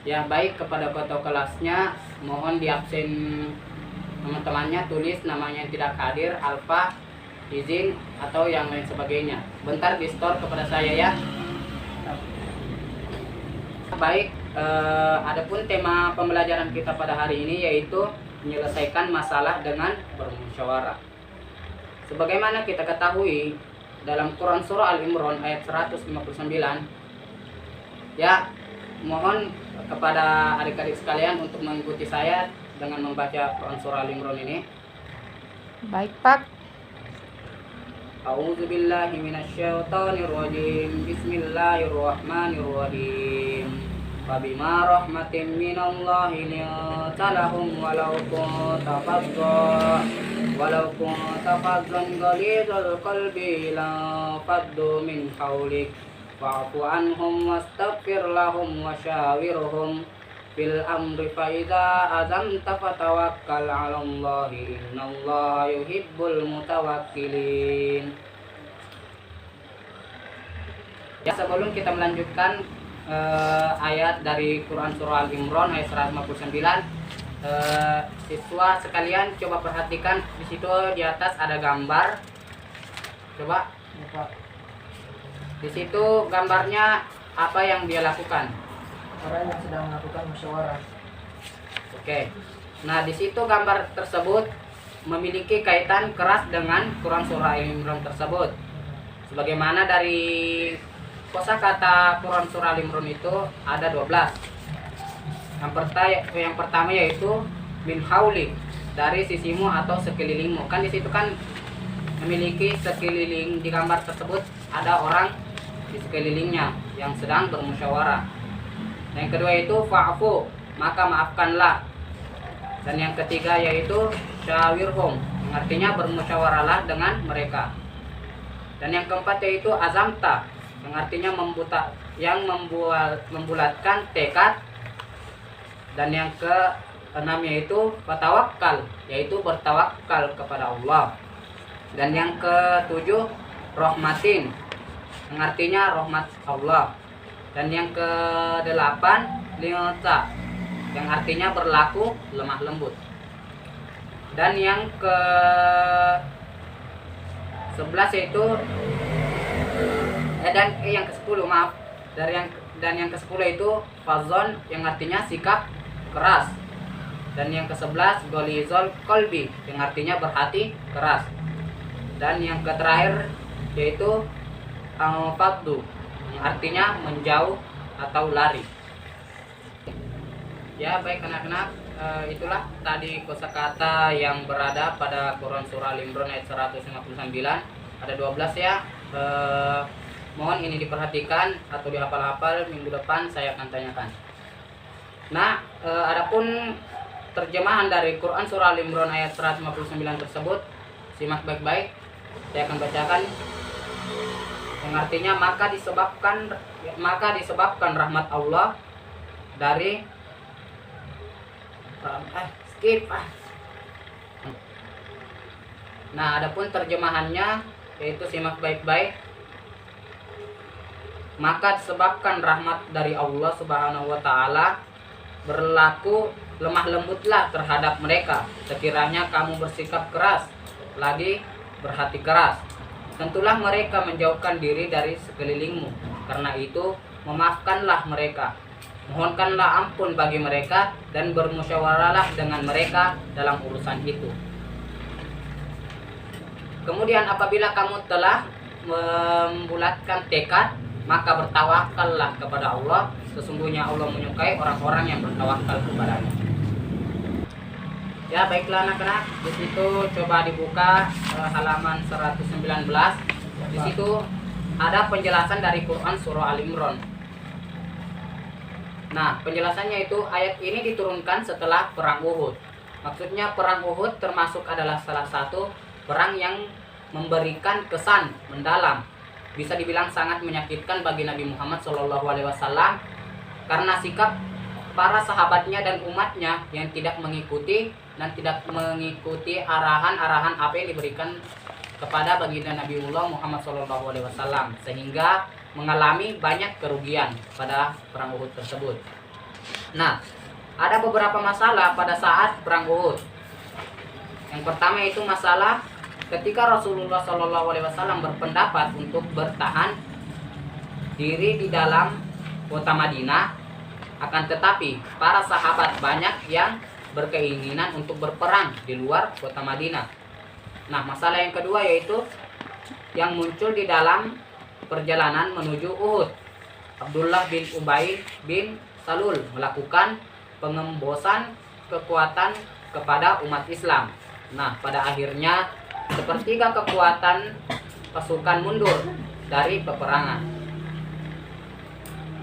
Ya, baik kepada ketua kelasnya, mohon di absen teman-temannya, tulis namanya yang tidak hadir, alfa, izin, atau yang lain sebagainya. Bentar di store kepada saya ya. Baik, adapun tema pembelajaran kita pada hari ini yaitu menyelesaikan masalah dengan bermusyawarah. Sebagaimana kita ketahui dalam Quran Surah Al-Imran ayat 159, ya, mohon kepada adik-adik sekalian untuk mengikuti saya dengan membaca Quran Surah Al-Imran ini. Baik, Pak. A'udzubillahi minasyaitonirrajim. Bismillahirrahmanirrahim. Fabima rahmatin minallahi linta lahum walau kunta faddan ghalidhal qalbi lanfaddu min hawlik fa'fu anhum wastaghfir lahum wasyawirhum fil amri fa idza azamta fatawakkal 'alallahi innallaha yuhibbul mutawakkilin. Ya, sebelum kita melanjutkan ayat dari Quran Surah Al-Imran ayat 159, siswa sekalian coba perhatikan di situ di atas ada gambar. Coba. Di situ gambarnya apa yang dia lakukan? Orang yang sedang melakukan musyawarah. Oke. Nah, di situ gambar tersebut memiliki kaitan keras dengan Quran Surah Al-Imran tersebut. Sebagaimana dari kosakata Quran Surah Al-Imran itu ada 12. Yang pertama yaitu min hauli, dari sisimu atau sekelilingmu. Kan di situ kan memiliki sekeliling, di gambar tersebut ada orang di sekelilingnya yang sedang bermusyawarah. Yang kedua itu fa'fu, maka maafkanlah. Dan yang ketiga yaitu syawirhum, yang artinya bermusyawarahlah dengan mereka. Dan yang keempat yaitu azamta, yang artinya membulatkan tekad. Dan yang keenam yaitu fatawakkal, yaitu bertawakal kepada Allah. Dan yang ketujuh rahmatin, yang artinya rahmat Allah. Dan yang kedelapan linta, yang artinya berlaku lemah lembut. Dan yang ke-11 yaitu yang ke-10 maaf, dan yang ke-10 itu fazon, yang artinya sikap keras. Dan yang ke-11 golizol kolbi, yang artinya berhati keras. Dan yang terakhir yaitu al-faddu, yang artinya menjauh atau lari. Ya, baik anak-anak, itulah tadi kosakata yang berada pada Quran Surah Al-Imran ayat 159. Ada 12 ya. Mohon ini diperhatikan atau dihafal-hafal, minggu depan saya akan tanyakan. Nah, adapun terjemahan dari Quran Surah Al-Imran ayat 159 tersebut, simak baik-baik. Saya akan bacakan. Yang artinya maka disebabkan rahmat Allah dari Nah, adapun terjemahannya yaitu simak baik-baik. Maka disebabkan rahmat dari Allah Subhanahu wa taala, berlaku lemah lembutlah terhadap mereka sekiranya kamu bersikap keras lagi berhati keras. Tentulah mereka menjauhkan diri dari sekelilingmu. Karena itu memaafkanlah mereka, mohonkanlah ampun bagi mereka, dan bermusyawarahlah dengan mereka dalam urusan itu. Kemudian apabila kamu telah membulatkan tekad, maka bertawakallah kepada Allah. Sesungguhnya Allah menyukai orang-orang yang bertawakal kepadanya. Ya, baiklah anak-anak, di situ coba dibuka halaman 119. Di situ ada penjelasan dari Quran Surah Al-Imran. Nah, penjelasannya itu ayat ini diturunkan setelah perang Uhud. Maksudnya perang Uhud termasuk adalah salah satu perang yang memberikan kesan mendalam, bisa dibilang sangat menyakitkan bagi Nabi Muhammad SAW, karena sikap para sahabatnya dan umatnya yang tidak mengikuti arahan-arahan apa yang diberikan kepada baginda Nabiullah Muhammad SAW, sehingga mengalami banyak kerugian pada perang Uhud tersebut. Nah, ada beberapa masalah pada saat perang Uhud. Yang pertama itu masalah ketika Rasulullah SAW berpendapat untuk bertahan diri di dalam kota Madinah, akan tetapi para sahabat banyak yang berkeinginan untuk berperang di luar kota Madinah. Nah, masalah yang kedua yaitu yang muncul di dalam perjalanan menuju Uhud. Abdullah bin Ubay bin Salul melakukan pengembosan kekuatan kepada umat Islam. Nah, pada akhirnya sepertiga kekuatan pasukan mundur dari peperangan.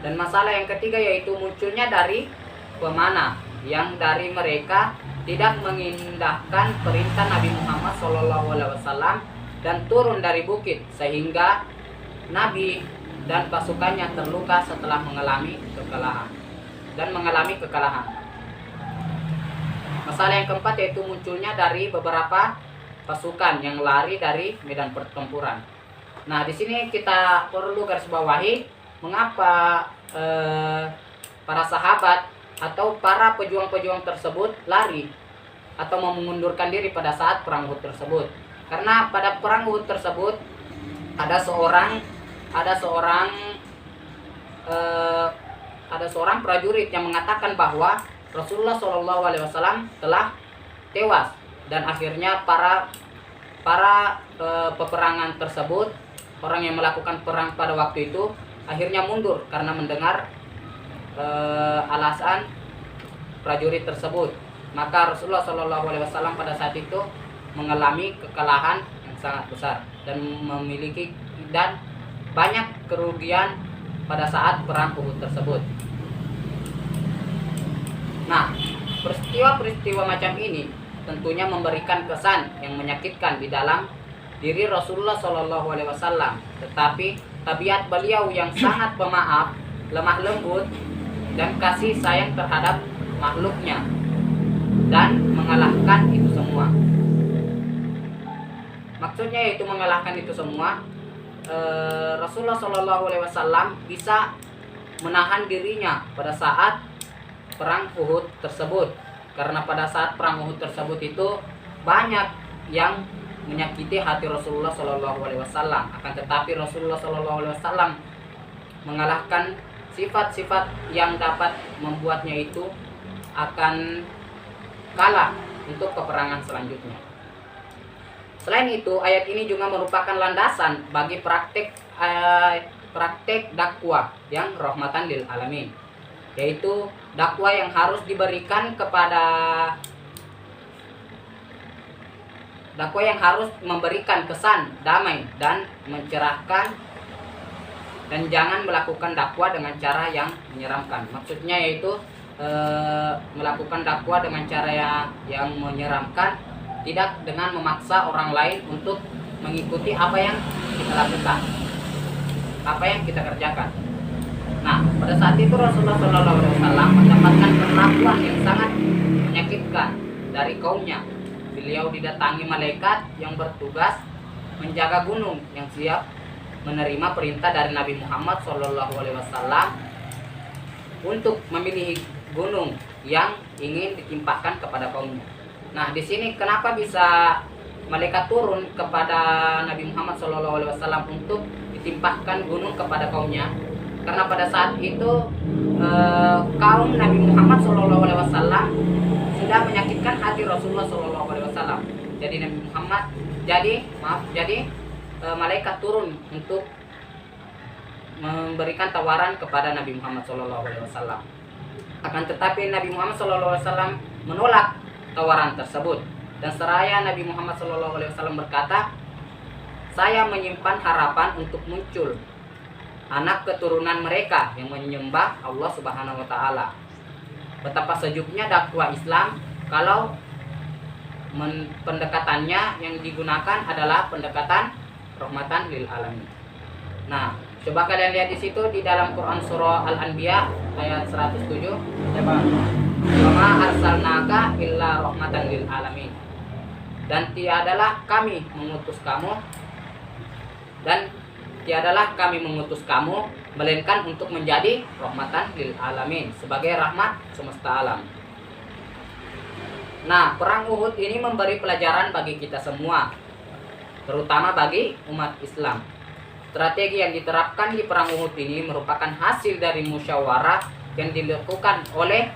Dan masalah yang ketiga yaitu munculnya dari pemanah yang dari mereka tidak mengindahkan perintah Nabi Muhammad SAW dan turun dari bukit, sehingga Nabi dan pasukannya terluka setelah mengalami kekalahan. Masalah yang keempat yaitu munculnya dari beberapa pasukan yang lari dari medan pertempuran. Nah, di sini kita perlu garis bawahi mengapa para sahabat atau para pejuang-pejuang tersebut lari atau mengundurkan diri pada saat perang Uhud tersebut. Karena pada perang Uhud tersebut ada seorang prajurit yang mengatakan bahwa Rasulullah SAW telah tewas, dan akhirnya para peperangan tersebut, orang yang melakukan perang pada waktu itu akhirnya mundur karena mendengar alasan prajurit tersebut. Maka Rasulullah SAW pada saat itu mengalami kekalahan yang sangat besar dan banyak kerugian pada saat perang Uhud tersebut. Nah, peristiwa-peristiwa macam ini tentunya memberikan kesan yang menyakitkan di dalam diri Rasulullah SAW. Tetapi tabiat beliau yang sangat pemaaf, lemah lembut, dan kasih sayang terhadap makhluknya, dan mengalahkan itu semua. Maksudnya yaitu mengalahkan itu semua, Rasulullah SAW bisa menahan dirinya pada saat perang Uhud tersebut. Karena pada saat perang Uhud tersebut itu banyak yang menyakiti hati Rasulullah SAW. Akan tetapi Rasulullah SAW mengalahkan sifat-sifat yang dapat membuatnya itu akan kalah untuk peperangan selanjutnya. Selain itu, ayat ini juga merupakan landasan bagi praktek dakwah yang rahmatan lil alamin, yaitu dakwah yang harus memberikan kesan damai dan mencerahkan, dan jangan melakukan dakwah dengan cara yang menyeramkan. Maksudnya yaitu melakukan dakwah dengan cara yang menyeramkan, tidak dengan memaksa orang lain untuk mengikuti apa yang kita lakukan, apa yang kita kerjakan. Nah, pada saat itu Rasulullah SAW mendapatkan perlakuan yang sangat menyakitkan dari kaumnya. Beliau didatangi malaikat yang bertugas menjaga gunung yang siap menerima perintah dari Nabi Muhammad SAW untuk memilih gunung yang ingin ditimpakan kepada kaumnya. Nah, di sini kenapa bisa malaikat turun kepada Nabi Muhammad SAW untuk ditimpakan gunung kepada kaumnya? Karena pada saat itu kaum Nabi Muhammad SAW sudah menyakitkan hati Rasulullah SAW. Jadi malaikat turun untuk memberikan tawaran kepada Nabi Muhammad SAW. Akan tetapi Nabi Muhammad SAW menolak tawaran tersebut, dan seraya Nabi Muhammad SAW berkata, "Saya menyimpan harapan untuk muncul anak keturunan mereka yang menyembah Allah Subhanahu wa Ta'ala." Betapa sejuknya dakwah Islam kalau pendekatannya yang digunakan adalah pendekatan rahmatan lil alamin. Nah, coba kalian lihat di situ di dalam Quran surah Al-Anbiya ayat 107. Coba. "Wa ma arsalnaka illa rahmatan lil alamin." Dan tiadalah kami mengutus kamu dan tiadalah kami mengutus kamu melainkan untuk menjadi rahmatan lil alamin, sebagai rahmat semesta alam. Nah, perang Uhud ini memberi pelajaran bagi kita semua, terutama bagi umat Islam. Strategi yang diterapkan di perang Uhud ini merupakan hasil dari musyawarah yang dilakukan oleh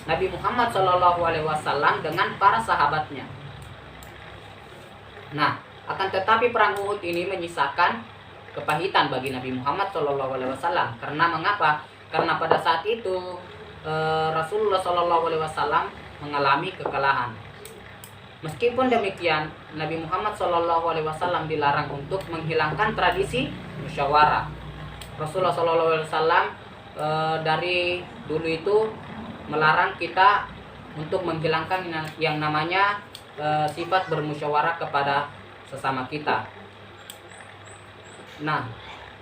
Nabi Muhammad SAW dengan para sahabatnya. Nah, akan tetapi perang Uhud ini menyisakan kepahitan bagi Nabi Muhammad SAW. Karena mengapa? Karena pada saat itu Rasulullah SAW mengalami kekalahan. Meskipun demikian, Nabi Muhammad SAW dilarang untuk menghilangkan tradisi musyawarah. Rasulullah SAW dari dulu itu melarang kita untuk menghilangkan yang namanya sifat bermusyawarah kepada sesama kita. Nah,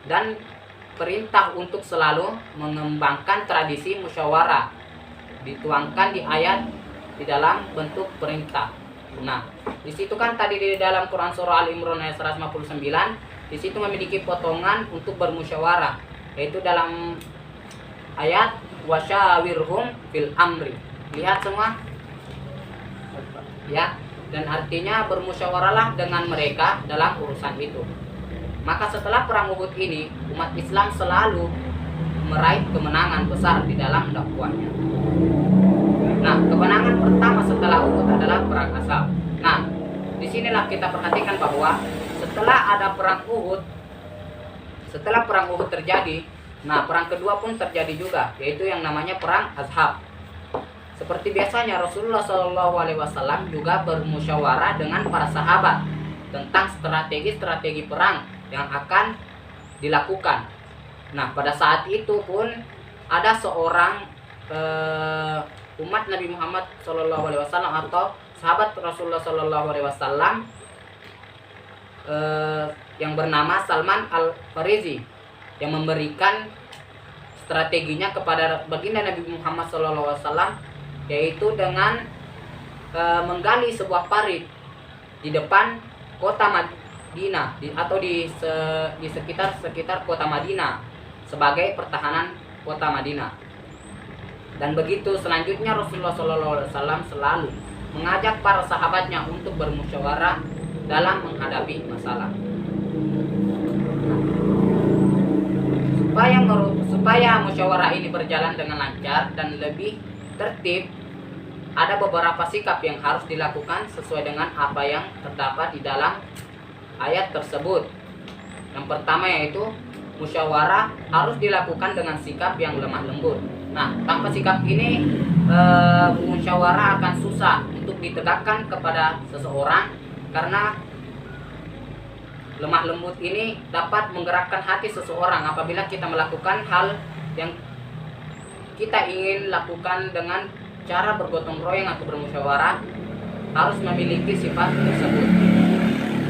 dan perintah untuk selalu mengembangkan tradisi musyawarah dituangkan di ayat di dalam bentuk perintah. Nah, di situ kan tadi di dalam Quran surah Al-Imran ayat 159, di situ memiliki potongan untuk bermusyawarah, yaitu dalam ayat wasyawirhum fil amri. Lihat semua? Ya, dan artinya bermusyawarahlah dengan mereka dalam urusan itu. Maka setelah perang Uhud ini, umat Islam selalu meraih kemenangan besar di dalam dakwahnya. Nah, kemenangan pertama setelah Uhud adalah perang Ahzab. Nah, disinilah kita perhatikan bahwa setelah ada perang Uhud, setelah perang Uhud terjadi, nah perang kedua pun terjadi juga, yaitu yang namanya perang Ahzab. Seperti biasanya Rasulullah SAW juga bermusyawarah dengan para sahabat tentang strategi-strategi perang yang akan dilakukan. Nah, pada saat itu pun ada seorang umat Nabi Muhammad SAW atau sahabat Rasulullah SAW yang bernama Salman Al-Farisi yang memberikan strateginya kepada baginda Nabi Muhammad SAW, yaitu dengan menggali sebuah parit di depan kota Madinah atau di sekitar kota Madinah sebagai pertahanan kota Madinah. Dan begitu selanjutnya Rasulullah SAW selalu mengajak para sahabatnya untuk bermusyawarah dalam menghadapi masalah. Supaya musyawarah ini berjalan dengan lancar dan lebih tertib, ada beberapa sikap yang harus dilakukan sesuai dengan apa yang terdapat di dalam ayat tersebut. Yang pertama yaitu musyawarah harus dilakukan dengan sikap yang lemah lembut. Nah, tanpa sikap ini musyawarah akan susah untuk ditegakkan kepada seseorang, karena lemah lembut ini dapat menggerakkan hati seseorang apabila kita melakukan hal yang kita ingin lakukan dengan cara bergotong royong atau bermusyawarah, harus memiliki sifat tersebut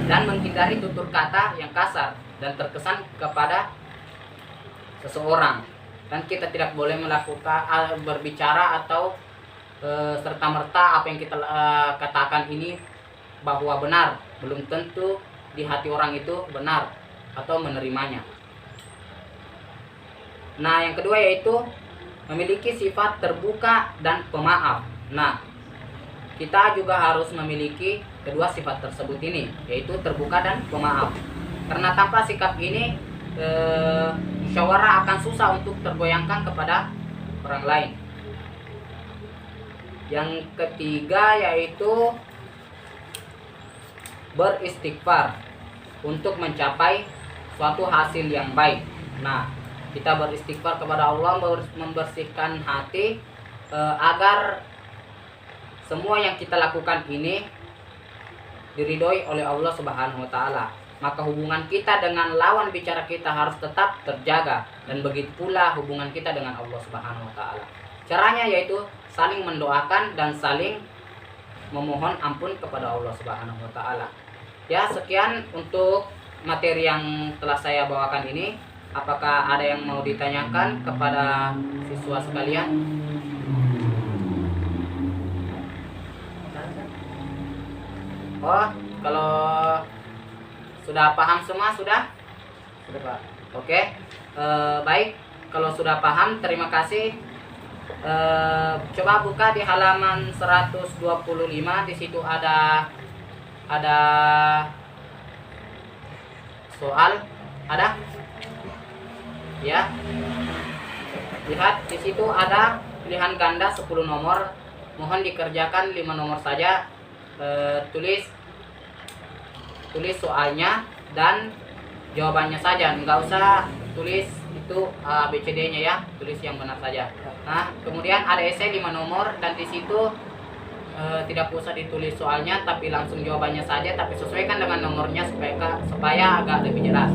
dan menghindari tutur kata yang kasar dan terkesan kepada seseorang. Dan kita tidak boleh melakukan berbicara atau serta-merta apa yang kita katakan ini bahwa benar, belum tentu di hati orang itu benar atau menerimanya. Nah, yang kedua yaitu memiliki sifat terbuka dan pemaaf. Nah, kita juga harus memiliki kedua sifat tersebut ini, yaitu terbuka dan pemaaf. Karena tanpa sikap ini musyawarah akan susah untuk tergoyangkan kepada orang lain. Yang ketiga yaitu beristighfar untuk mencapai suatu hasil yang baik. Nah, kita beristighfar kepada Allah, membersihkan hati agar semua yang kita lakukan ini diridhoi oleh Allah Subhanahu wa taala. Maka hubungan kita dengan lawan bicara kita harus tetap terjaga, dan begitu pula hubungan kita dengan Allah Subhanahu wa taala. Caranya yaitu saling mendoakan dan saling memohon ampun kepada Allah Subhanahu wa taala. Ya, sekian untuk materi yang telah saya bawakan ini. Apakah ada yang mau ditanyakan kepada siswa sekalian? Oh, kalau sudah paham semua, sudah? Sudah, Pak. Oke. Baik, kalau sudah paham, terima kasih. Coba buka di halaman 125. Di situ ada soal, ada? Ya. Lihat di situ ada pilihan ganda 10 nomor. Mohon dikerjakan 5 nomor saja. Tulis soalnya dan jawabannya saja, nggak usah tulis itu ABCD-nya ya, tulis yang benar saja. Nah, kemudian ada esai 5 nomor dan di situ tidak usah ditulis soalnya, tapi langsung jawabannya saja, tapi sesuaikan dengan nomornya supaya agak lebih jelas.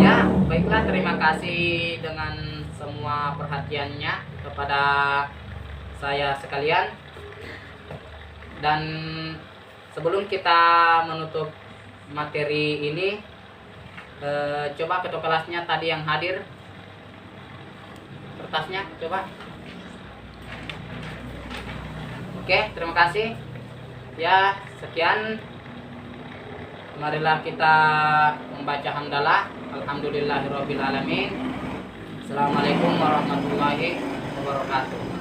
Ya, baiklah, terima kasih dengan semua perhatiannya kepada saya sekalian. Dan sebelum kita menutup materi ini, coba ketua kelasnya tadi yang hadir, kertasnya coba. Oke, terima kasih. Ya, sekian. Marilah kita membaca hamdalah. Alhamdulillahirobbilalamin. Assalamualaikum warahmatullahi wabarakatuh.